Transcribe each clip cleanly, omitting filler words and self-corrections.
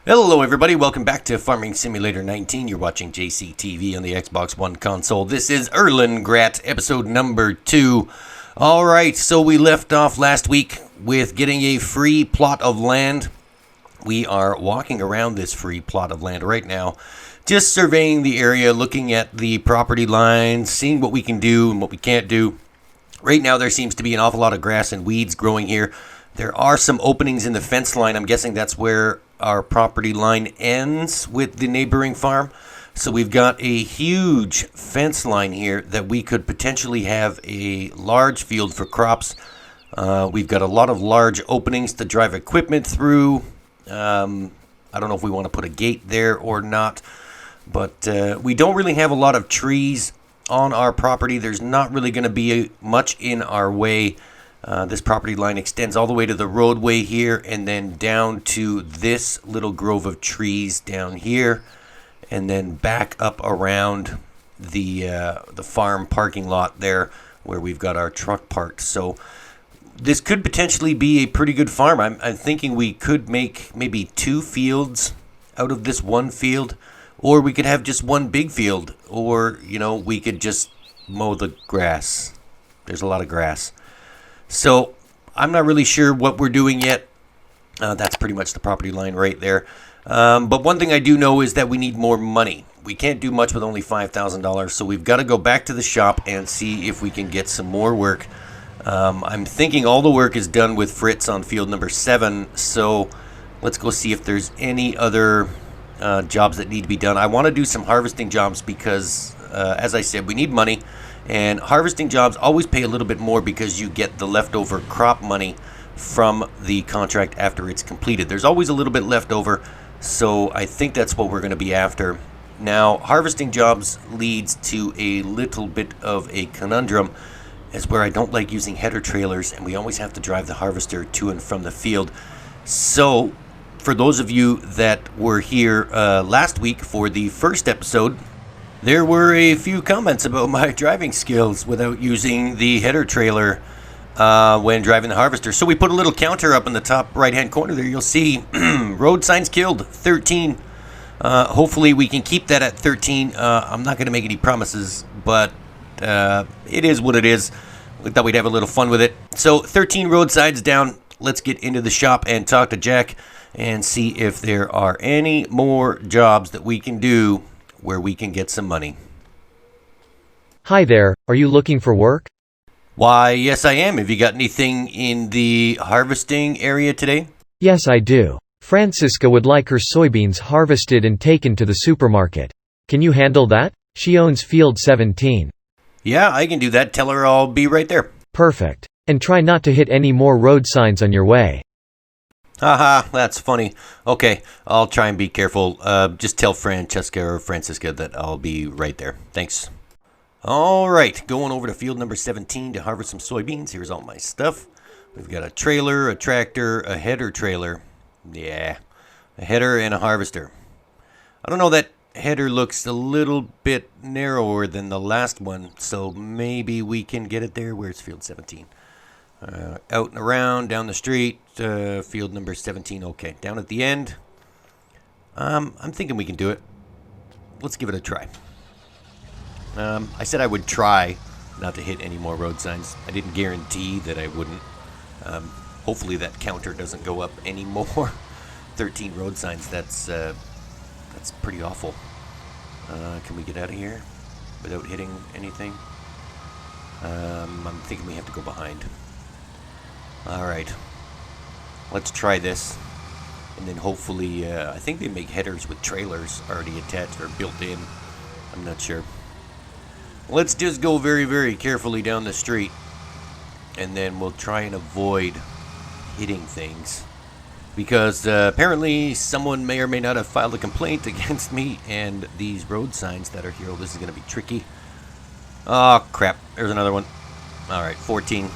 Hello everybody, welcome back to Farming Simulator 19. You're watching JCTV on the Xbox One console. This is Erlengrat, episode number 2. Alright, so we left off last week with getting a free plot of land. We are walking around this free plot of land right now, just surveying the area, looking at the property lines, seeing what we can do and what we can't do. Right now there seems to be an awful lot of grass and weeds growing here. There are some openings in the fence line. I'm guessing that's where our property line ends with the neighboring farm. So we've got a huge fence line here that we could potentially have a large field for crops. We've got a lot of large openings to drive equipment through. I don't know if we want to put a gate there or not, but we don't really have a lot of trees on our property. There's not really going to be much in our way. This property line extends all the way to the roadway here and then down to this little grove of trees down here and then back up around the farm parking lot there where we've got our truck parked. So this could potentially be a pretty good farm. I'm thinking we could make maybe 2 fields out of this one field, or we could have just one big field, or, you know, we could just mow the grass. There's a lot of grass. So I'm not really sure what we're doing yet. That's pretty much the property line right there. But one thing I do know is that we need more money. We can't do much with only $5,000, so we've got to go back to the shop and see if we can get some more work. I'm thinking all the work is done with Fritz on field number 7, so let's go see if there's any other jobs that need to be done. I want to do some harvesting jobs because, as I said, we need money. And harvesting jobs always pay a little bit more because you get the leftover crop money from the contract after it's completed. There's always a little bit left over, so I think that's what we're going to be after. Now, harvesting jobs leads to a little bit of a conundrum, as where I don't like using header trailers, and we always have to drive the harvester to and from the field. So, for those of you that were here last week for the first episode, there were a few comments about my driving skills without using the header trailer when driving the harvester. So we put a little counter up in the top right-hand corner there. You'll see road signs killed, 13. Hopefully we can keep that at 13. I'm not going to make any promises, but it is what it is. We thought we'd have a little fun with it. So 13 road signs down. Let's get into the shop and talk to Jack and see if there are any more jobs that we can do where we can get some money. Hi there, are you looking for work? Why, yes I am. Have you got anything in the harvesting area today? Yes, I do. Francisca would like her soybeans harvested and taken to the supermarket. Can you handle that? She owns field 17. Yeah, I can do that. Tell her I'll be right there. Perfect. And try not to hit any more road signs on your way. Haha, that's funny. Okay, I'll try and be careful. Just tell Francesca or Francisca that I'll be right there. Thanks. All right, going over to field number 17 to harvest some soybeans. Here's all my stuff. We've got a trailer, a tractor, a header trailer. Yeah, a header and a harvester. I don't know, that header looks a little bit narrower than the last one, so maybe we can get it there. Where's field 17? Out and around, down the street, field number 17. Okay, down at the end. I'm thinking we can do it. Let's give it a try. I said I would try not to hit any more road signs. I didn't guarantee that I wouldn't. Hopefully that counter doesn't go up anymore. 13 road signs, that's pretty awful. Can we get out of here without hitting anything? I'm thinking we have to go behind. Alright, let's try this, and then hopefully, I think they make headers with trailers already attached or built in. I'm not sure. Let's just go very, very carefully down the street, and then we'll try and avoid hitting things. Because apparently someone may or may not have filed a complaint against me and these road signs that are here. Oh, this is going to be tricky. Oh, crap. There's another one. Alright, 14.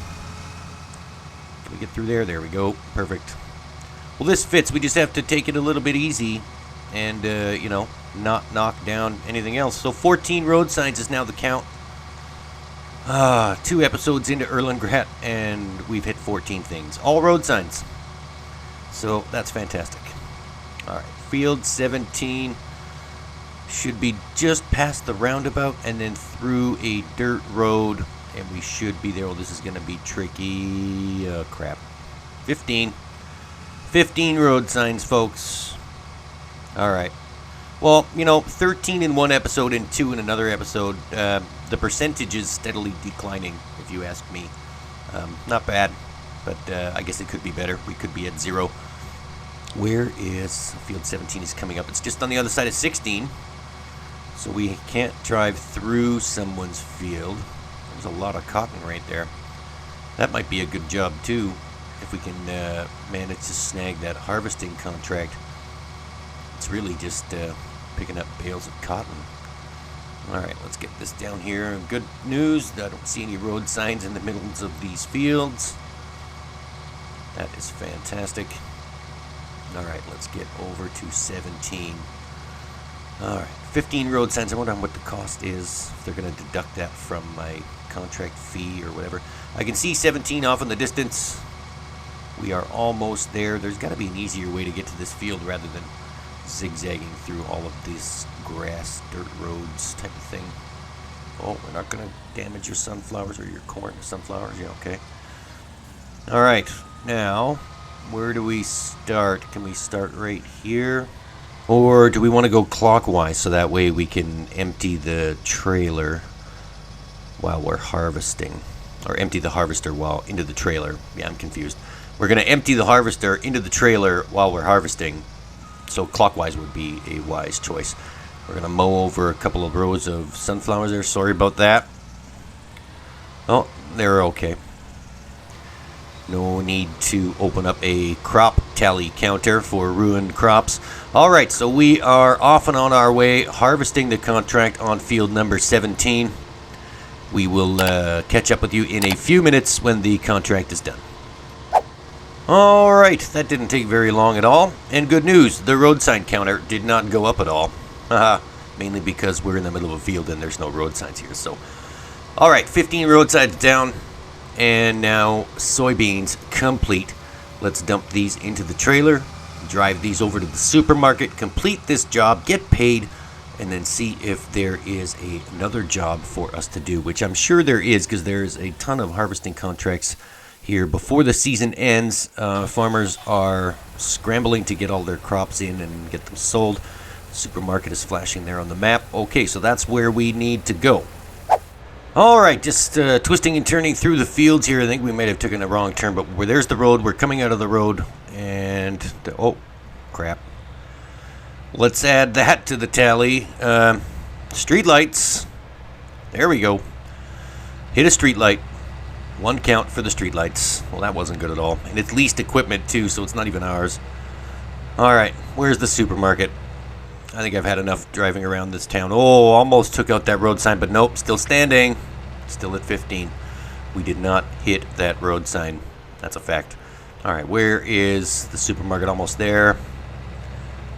Can we get through there? There we go. Perfect. Well, this fits. We just have to take it a little bit easy and, you know, not knock down anything else. So 14 road signs is now the count. 2 episodes into Erlengrat, and we've hit 14 things. All road signs. So that's fantastic. Alright, field 17 should be just past the roundabout and then through a dirt road, and we should be there. Oh, this is going to be tricky. Crap. 15 road signs, folks. Alright. Well, 13 in one episode and 2 in another episode. The percentage is steadily declining, if you ask me. Not bad, but I guess it could be better. We could be at 0. Where is field 17 is coming up? It's just on the other side of 16. So we can't drive through someone's field. There's a lot of cotton right there. That might be a good job too, if we can manage to snag that harvesting contract. It's really just picking up bales of cotton. Alright, let's get this down here. Good news, I don't see any road signs in the middles of these fields. That is fantastic. Alright, let's get over to 17. Alright, 15 road signs. I wonder what the cost is, if they're going to deduct that from my contract fee or whatever. I can see 17 off in the distance. We are almost there. There's got to be an easier way to get to this field rather than zigzagging through all of this grass, dirt roads type of thing. Oh, we're not going to damage your sunflowers or your corn. Sunflowers, yeah, okay. Alright, now, where do we start? Can we start right here? Or do we want to go clockwise so that way we can empty the trailer while we're harvesting? Or empty the harvester while into the trailer. Yeah, I'm confused. We're going to empty the harvester into the trailer while we're harvesting. So clockwise would be a wise choice. We're going to mow over a couple of rows of sunflowers there. Sorry about that. Oh, they're okay. No need to open up a crop tally counter for ruined crops. Alright, so we are off and on our way, harvesting the contract on field number 17. We will catch up with you in a few minutes when the contract is done. Alright, that didn't take very long at all. And good news, the road sign counter did not go up at all. Haha, mainly because we're in the middle of a field and there's no road signs here. So, alright, 15 road signs down. And now soybeans complete. Let's dump these into the trailer, drive these over to the supermarket, complete this job, get paid, and then see if there is another job for us to do, which I'm sure there is because there's a ton of harvesting contracts here before the season ends. Farmers are scrambling to get all their crops in and get them sold. The supermarket is flashing there on the map. Okay, so that's where we need to go. Alright, just twisting and turning through the fields here. I think we might have taken a wrong turn, but there's the road. We're coming out of the road, and oh, crap. Let's add that to the tally. Street lights. There we go. Hit a street light. 1 count for the street lights. Well, that wasn't good at all. And it's leased equipment, too, so it's not even ours. Alright, where's the supermarket? I think I've had enough driving around this town. Oh, almost took out that road sign, but nope, still standing. Still at 15. We did not hit that road sign. That's a fact. Alright, where is the supermarket? Almost there.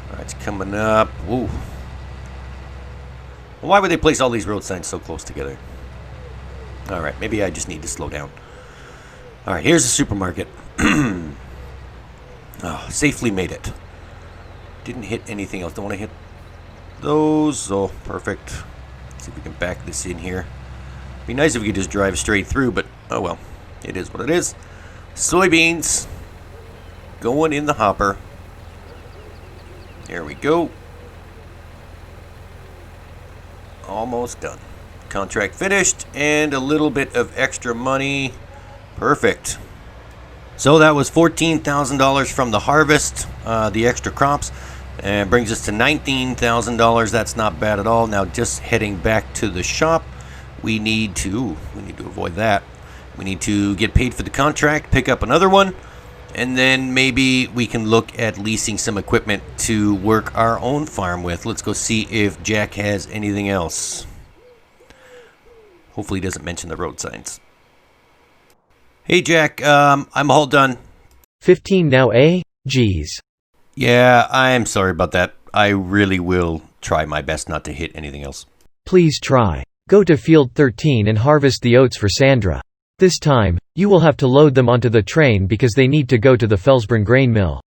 Alright, it's coming up. Ooh. Why would they place all these road signs so close together? Alright, maybe I just need to slow down. Alright, here's the supermarket. Oh, safely made it. Didn't hit anything else. Don't want to hit those. Oh, perfect. Let's see if we can back this in here. Be nice if we could just drive straight through, but oh well. It is what it is. Soybeans going in the hopper. There we go. Almost done. Contract finished and a little bit of extra money. Perfect. So that was $14,000 from the harvest, the extra crops, and brings us to $19,000. That's not bad at all. Now just heading back to the shop, we need to avoid that. We need to get paid for the contract, pick up another one, and then maybe we can look at leasing some equipment to work our own farm with. Let's go see if Jack has anything else. Hopefully he doesn't mention the road signs. Hey Jack, I'm all done. 15 now, eh? Geez. Yeah, I'm sorry about that. I really will try my best not to hit anything else. Please try. Go to field 13 and harvest the oats for Sandra. This time, you will have to load them onto the train because they need to go to the Felsbrunn grain mill.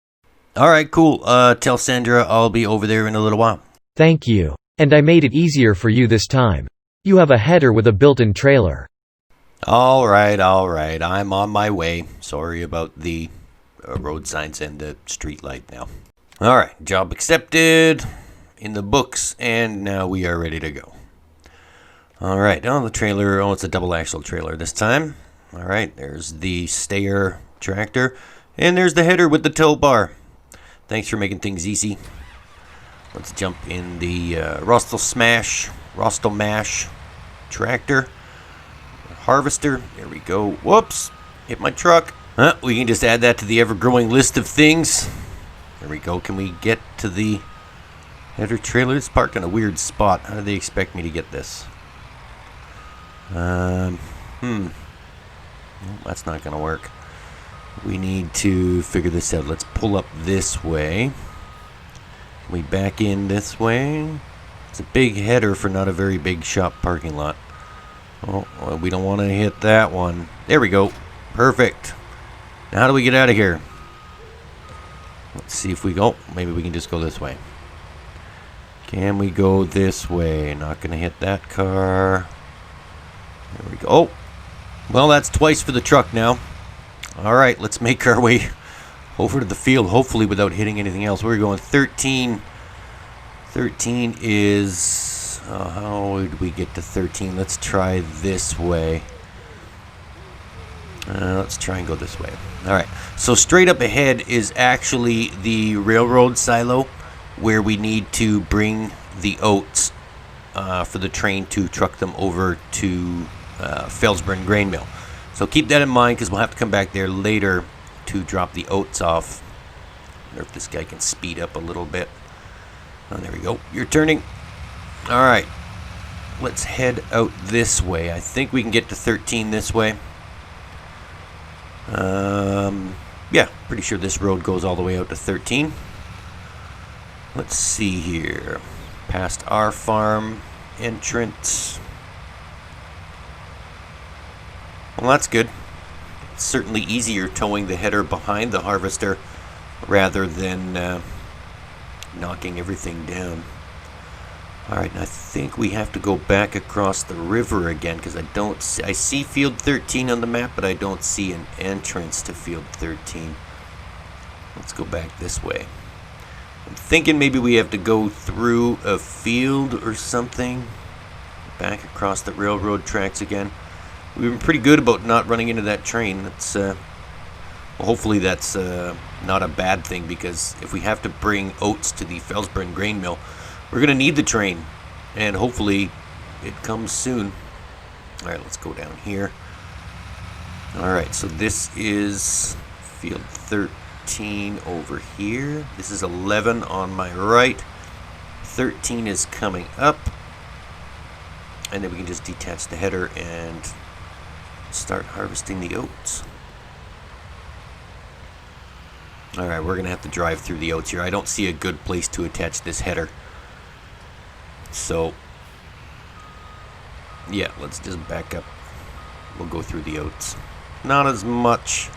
All right, cool. Tell Sandra I'll be over there in a little while. Thank you. And I made it easier for you this time. You have a header with a built-in trailer. All right. I'm on my way. Sorry about the road signs and the street light now. All right, job accepted in the books, and now we are ready to go. All right, the trailer. Oh, it's a double axle trailer this time. All right, there's the stayer tractor, and there's the header with the tow bar. Thanks for making things easy. Let's jump in the Rostel Mash tractor. Harvester. There we go. Whoops. Hit my truck. We can just add that to the ever-growing list of things. There we go. Can we get to the header trailer? It's parked in a weird spot. How do they expect me to get this? Well, that's not going to work. We need to figure this out. Let's pull up this way. Can we back in this way? It's a big header for not a very big shop parking lot. Oh, well, we don't want to hit that one. There we go. Perfect. Now how do we get out of here? Let's see if we go. Maybe we can just go this way. Can we go this way? Not going to hit that car. There we go. Oh, well, that's twice for the truck now. All right, let's make our way over to the field, hopefully without hitting anything else. We're going 13. 13 is... how would we get to 13? Let's try this way. Let's try and go this way. All right, so straight up ahead is actually the railroad silo where we need to bring the oats for the train to truck them over to Felsburn grain mill. So keep that in mind because we'll have to come back there later to drop the oats off. I wonder if this guy can speed up a little bit. Oh, there we go. You're turning. All right. Let's head out this way. I think we can get to 13 this way. Yeah, pretty sure this road goes all the way out to 13. Let's see here. Past our farm entrance. Well, that's good. It's certainly easier towing the header behind the harvester rather than knocking everything down. Alright, I think we have to go back across the river again because I see field 13 on the map, but I don't see an entrance to field 13. Let's go back this way. I'm thinking maybe we have to go through a field or something. Back across the railroad tracks again. We've been pretty good about not running into that train. That's well, hopefully that's not a bad thing, because if we have to bring oats to the Felsburn grain mill, we're going to need the train, and hopefully it comes soon. All right, let's go down here. All right, so this is field 13 over here. This is 11 on my right. 13 is coming up. And then we can just detach the header and start harvesting the oats. All right, we're going to have to drive through the oats here. I don't see a good place to attach this header. So, yeah, let's just back up. We'll go through the oats. Not as much.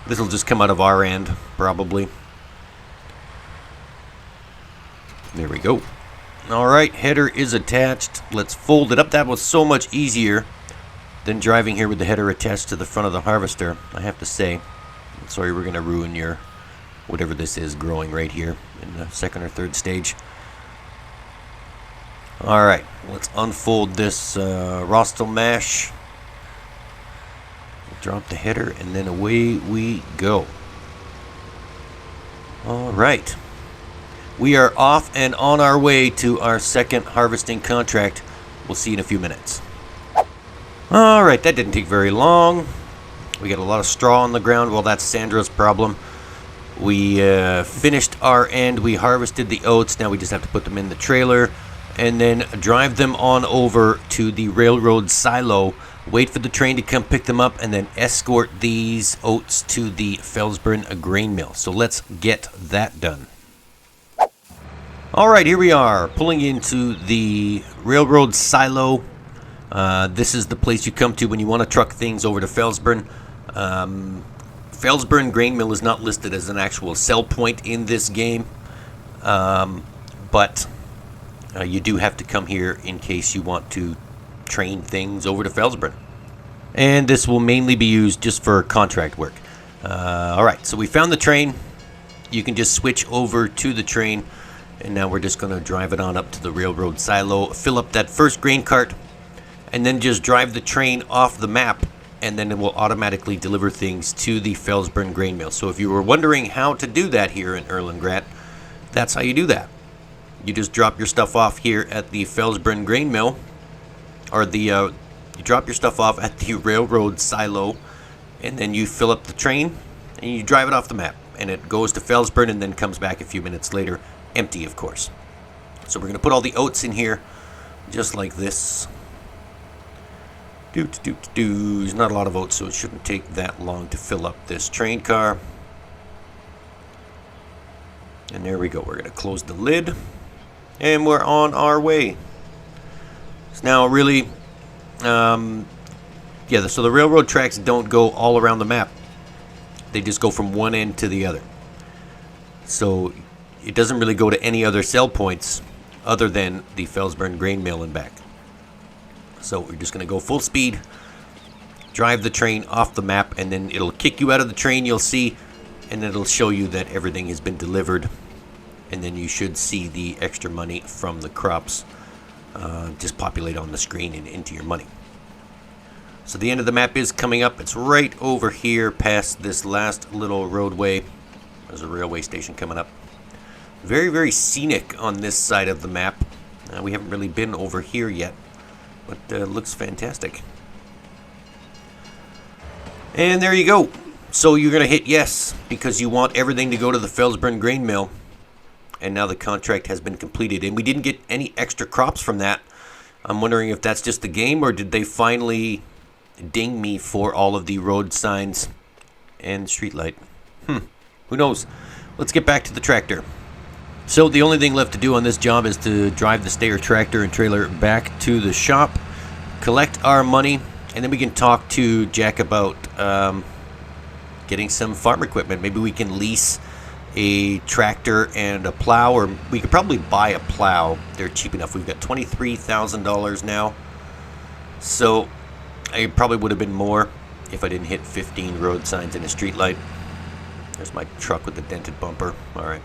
This will just come out of our end, probably. There we go. All right, header is attached. Let's fold it up. That was so much easier than driving here with the header attached to the front of the harvester, I have to say. I'm sorry, we're going to ruin your, whatever this is, growing right here in the second or third stage. All right, let's unfold this Rostel mash. Drop the header, and then away we go. All right. We are off and on our way to our second harvesting contract. We'll see you in a few minutes. All right, that didn't take very long. We got a lot of straw on the ground. Well, that's Sandra's problem. We finished our end. We harvested the oats. Now we just have to put them in the trailer and then drive them on over to the railroad silo. Wait for the train to come pick them up, and then escort these oats to the Felsburn grain mill. So let's get that done. All right, here we are, pulling into the railroad silo. This is the place you come to when you want to truck things over to Felsburn. Felsburn Grain Mill is not listed as an actual sell point in this game, but you do have to come here in case you want to train things over to Felsburn. And this will mainly be used just for contract work. Alright, so we found the train. You can just switch over to the train, and now we're just going to drive it on up to the railroad silo, fill up that first grain cart, and then just drive the train off the map, and then it will automatically deliver things to the Felsburn grain mill. So if you were wondering how to do that here in Erlengrat, that's how you do that. You just drop your stuff off here at the Felsburn grain mill, or you drop your stuff off at the railroad silo, and then you fill up the train, and you drive it off the map. And it goes to Felsburn and then comes back a few minutes later, empty of course. So we're going to put all the oats in here, just like this. There's not a lot of oats, so it shouldn't take that long to fill up this train car. And there we go. We're going to close the lid, and we're on our way. So now really, so the railroad tracks don't go all around the map. They just go from one end to the other. So it doesn't really go to any other sell points other than the Felsburn grain mill and back. So we're just going to go full speed, drive the train off the map, and then it'll kick you out of the train, you'll see, and then it'll show you that everything has been delivered. And then you should see the extra money from the crops just populate on the screen and into your money. So the end of the map is coming up. It's right over here past this last little roadway. There's a railway station coming up. Very, very scenic on this side of the map. We haven't really been over here yet, but looks fantastic. And there you go. So you're going to hit yes because you want everything to go to the Felsburn grain mill. And now the contract has been completed. And we didn't get any extra crops from that. I'm wondering if that's just the game, or did they finally ding me for all of the road signs and street light? Who knows? Let's get back to the tractor. So the only thing left to do on this job is to drive the stayer tractor and trailer back to the shop, collect our money, and then we can talk to Jack about getting some farm equipment. Maybe we can lease a tractor and a plow, or we could probably buy a plow. They're cheap enough. We've got $23,000 now. So it probably would have been more if I didn't hit 15 road signs and a street light. There's my truck with the dented bumper. Alright,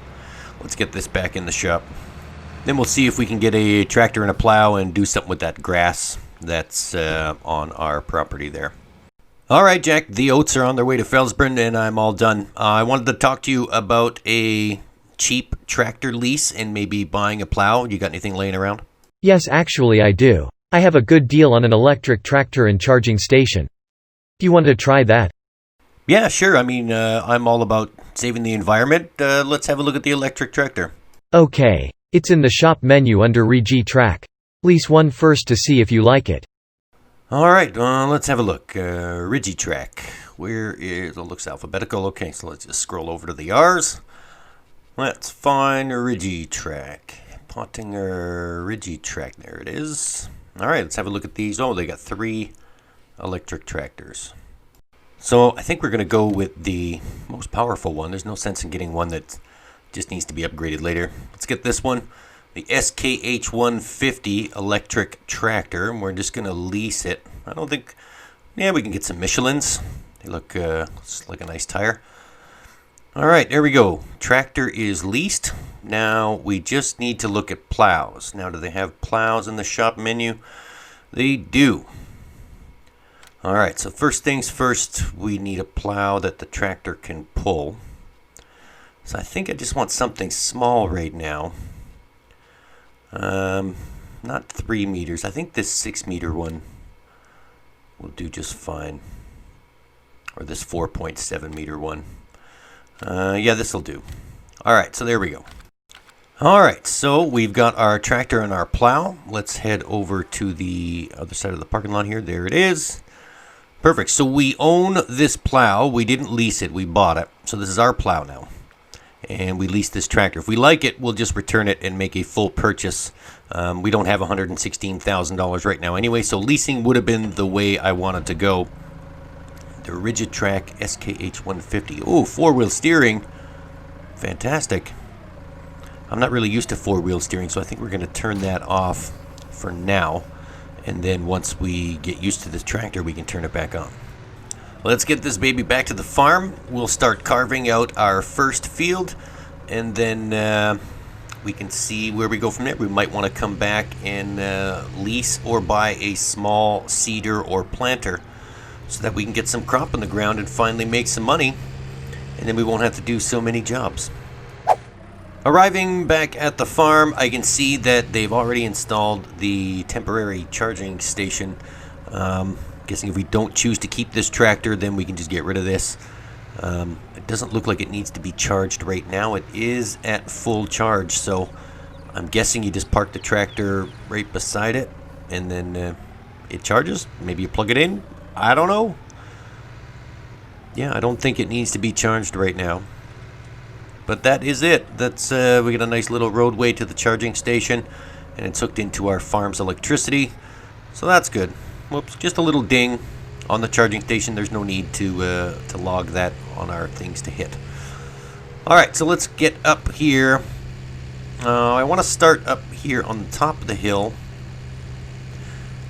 let's get this back in the shop. Then we'll see if we can get a tractor and a plow and do something with that grass that's on our property there. Alright, Jack, the oats are on their way to Felsburn, and I'm all done. I wanted to talk to you about a cheap tractor lease and maybe buying a plow. You got anything laying around? Yes, actually I do. I have a good deal on an electric tractor and charging station. Do you want to try that? Yeah, sure. I mean, I'm all about saving the environment. Let's have a look at the electric tractor. Okay. It's in the shop menu under Regi-Track. Lease one first to see if you like it. Alright, let's have a look. Regi-Track. Where is... it looks alphabetical. Okay, so let's just scroll over to the R's. Let's find Regi-Track. Pottinger Regi-Track. There it is. Alright, let's have a look at these. Oh, they got 3 electric tractors. So I think we're going to go with the most powerful one. There's no sense in getting one that just needs to be upgraded later. Let's get this one. The SKH150 electric tractor. We're just going to lease it. I don't think... yeah, we can get some Michelins. They look like a nice tire. Alright, there we go. Tractor is leased. Now we just need to look at plows. Now, do they have plows in the shop menu? They do. Alright, so first things first, we need a plow that the tractor can pull. So I think I just want something small right now. Not 3 meters. I think this 6 meter one will do just fine. Or this 4.7 meter one. Yeah, this will do. Alright, so there we go. Alright, so we've got our tractor and our plow. Let's head over to the other side of the parking lot here. There it is. Perfect. So we own this plow. We didn't lease it. We bought it. So this is our plow now. And we lease this tractor. If we like it, we'll just return it and make a full purchase. We don't have $116,000 right now anyway, so leasing would have been the way I wanted to go. The rigid track SKH 150. Oh, four-wheel steering. Fantastic. I'm not really used to four-wheel steering, so I think we're going to turn that off for now. And then once we get used to this tractor, we can turn it back on. Let's get this baby back to the farm. We'll start carving out our first field, and then we can see where we go from there. We might want to come back and lease or buy a small seeder or planter so that we can get some crop in the ground and finally make some money, and then we won't have to do so many jobs. Arriving back at the farm, I can see that they've already installed the temporary charging station. Guessing if we don't choose to keep this tractor, then we can just get rid of this. It doesn't look like it needs to be charged right now. It is at full charge, so I'm guessing you just park the tractor right beside it, and then it charges. Maybe you plug it in. I don't know. Yeah, I don't think it needs to be charged right now. But that is it. That's we got a nice little roadway to the charging station, and it's hooked into our farm's electricity, so that's good. Whoops, just a little ding on the charging station. There's no need to log that on our things to hit. All right, so let's get up here. I want to start up here on the top of the hill.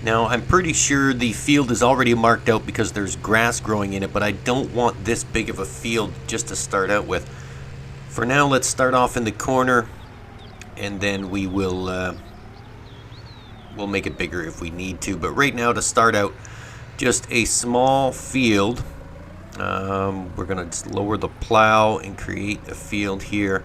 Now, I'm pretty sure the field is already marked out because there's grass growing in it, but I don't want this big of a field just to start out with. For now, let's start off in the corner, and then we will we'll make it bigger if we need to. But right now, to start out, just a small field. We're going to just lower the plow and create a field here.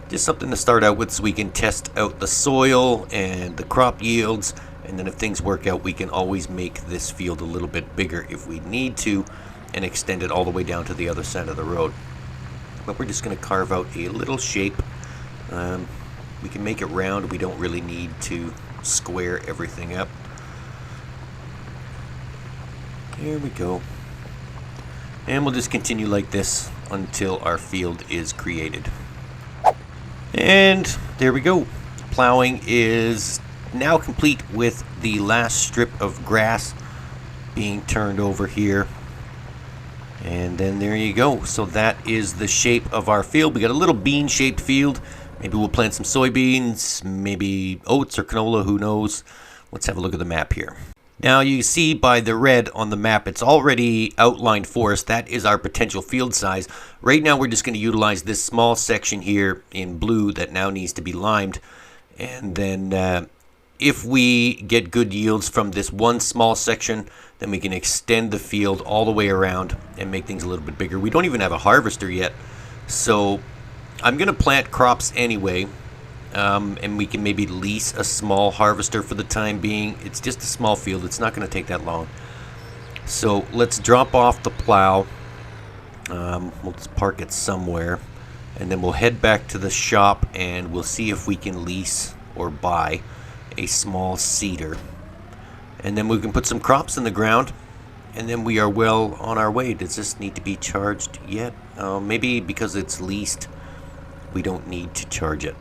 Just something to start out with so we can test out the soil and the crop yields, and then if things work out, we can always make this field a little bit bigger if we need to and extend it all the way down to the other side of the road. But we're just going to carve out a little shape. We can make it round. We don't really need to square everything up. There we go. And we'll just continue like this until our field is created. And there we go. Plowing is now complete with the last strip of grass being turned over here. And then there you go. So that is the shape of our field. We got a little bean-shaped field. Maybe we'll plant some soybeans, maybe oats or canola, who knows. Let's have a look at the map here. Now you see by the red on the map, it's already outlined for us. That is our potential field size. Right now we're just going to utilize this small section here in blue that now needs to be limed. And then if we get good yields from this one small section, then we can extend the field all the way around and make things a little bit bigger. We don't even have a harvester yet, so I'm going to plant crops anyway. And we can maybe lease a small harvester for the time being. It's just a small field. It's not going to take that long. So let's drop off the plow. We'll just park it somewhere. And then we'll head back to the shop and we'll see if we can lease or buy a small seeder. And then we can put some crops in the ground. And then we are well on our way. Does this need to be charged yet? Maybe because it's leased, we don't need to charge it.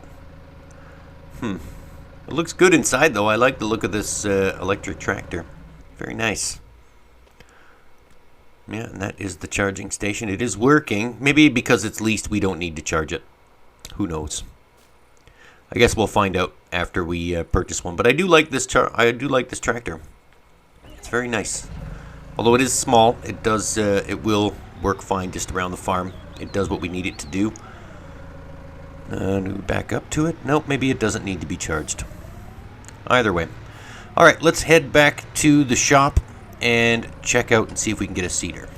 It looks good inside, though. I like the look of this electric tractor. Very nice. Yeah, and that is the charging station. It is working. Maybe because it's leased, we don't need to charge it. Who knows? I guess we'll find out after we purchase one. But I do like this tractor. It's very nice. Although it is small, it does. It will work fine just around the farm. It does what we need it to do. Do we back up to it? Nope, maybe it doesn't need to be charged. Either way. Alright, let's head back to the shop and check out and see if we can get a seeder.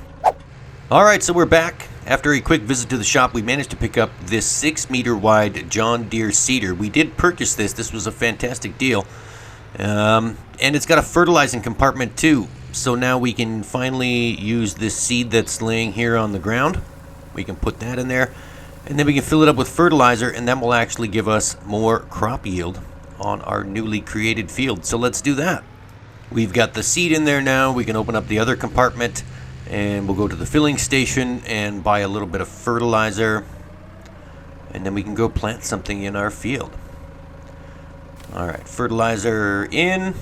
Alright, so we're back. After a quick visit to the shop, we managed to pick up this 6-meter wide John Deere seeder. We did purchase this. This was a fantastic deal. And it's got a fertilizing compartment too. So now we can finally use this seed that's laying here on the ground. We can put that in there. And then we can fill it up with fertilizer, and that will actually give us more crop yield on our newly created field. So let's do that. We've got the seed in there now. We can open up the other compartment, and we'll go to the filling station and buy a little bit of fertilizer. And then we can go plant something in our field. All right, fertilizer in.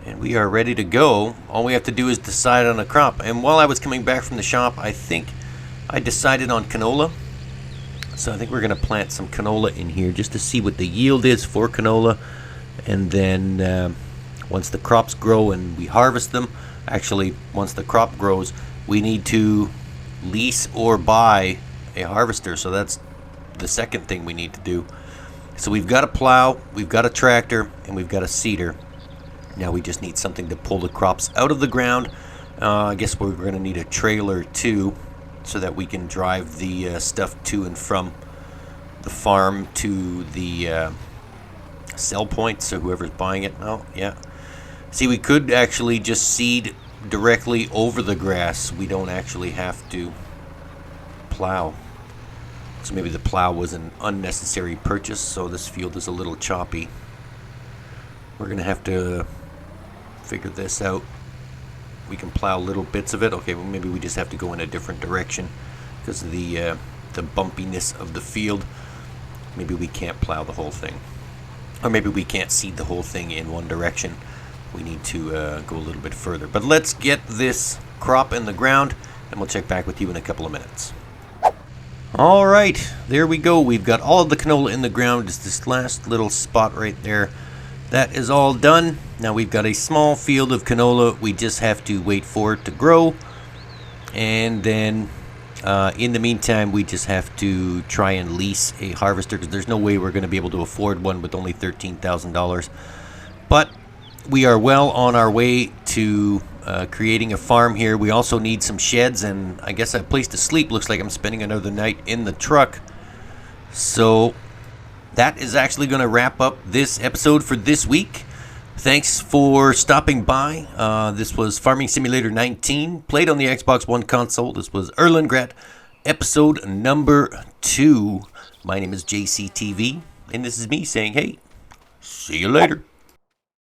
And we are ready to go. All we have to do is decide on a crop. And while I was coming back from the shop, I think I decided on canola. So I think we're going to plant some canola in here just to see what the yield is for canola. And then once the crops grow and we harvest them, actually once the crop grows, we need to lease or buy a harvester. So that's the second thing we need to do. So we've got a plow, we've got a tractor, and we've got a seeder. Now we just need something to pull the crops out of the ground. I guess we're going to need a trailer too, so that we can drive the stuff to and from the farm to the sell point, so whoever's buying it. Oh, yeah. See, we could actually just seed directly over the grass. We don't actually have to plow. So maybe the plow was an unnecessary purchase, so this field is a little choppy. We're going to have to figure this out. We can plow little bits of it. Okay, well, maybe we just have to go in a different direction because of the bumpiness of the field. Maybe we can't plow the whole thing. Or maybe we can't seed the whole thing in one direction. We need to go a little bit further. But let's get this crop in the ground, and we'll check back with you in a couple of minutes. All right, there we go. We've got all of the canola in the ground. Just this last little spot right there. That is all done. Now we've got a small field of canola. We just have to wait for it to grow. And then in the meantime, we just have to try and lease a harvester because there's no way we're going to be able to afford one with only $13,000. But we are well on our way to creating a farm here. We also need some sheds and I guess a place to sleep. Looks like I'm spending another night in the truck. So that is actually going to wrap up this episode for this week. Thanks for stopping by. This was Farming Simulator 19, played on the Xbox One console. This was Erlengrat, episode number 2. My name is JCTV, and this is me saying, hey, see you later.